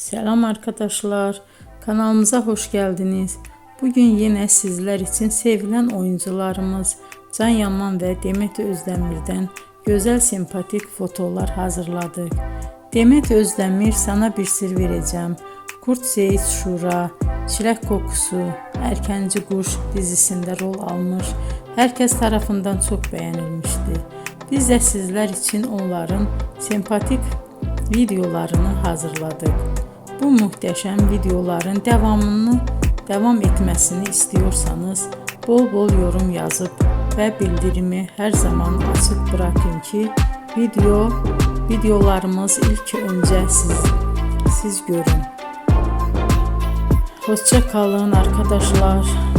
Selam arkadaşlar, kanalımıza hoş geldiniz. Bugün yine sizler için sevilen oyuncularımız Can Yaman ve Demet Özdemir'den güzel sempatik fotolar hazırladık. Demet Özdemir Sana Bir Sır Vereceğim, Kurt Seyit Şura, Çilek Kokusu, Erkenci Kuş dizisinde rol almış. Herkes tarafından çok beğenilmişti. Biz de sizler için onların sempatik videolarını hazırladık. Bu muhteşem videoların devam etmesini istiyorsanız bol bol yorum yazıp ve bildirimi her zaman açık bırakın ki videolarımız ilk önce siz görün. Hoşça kalın arkadaşlar.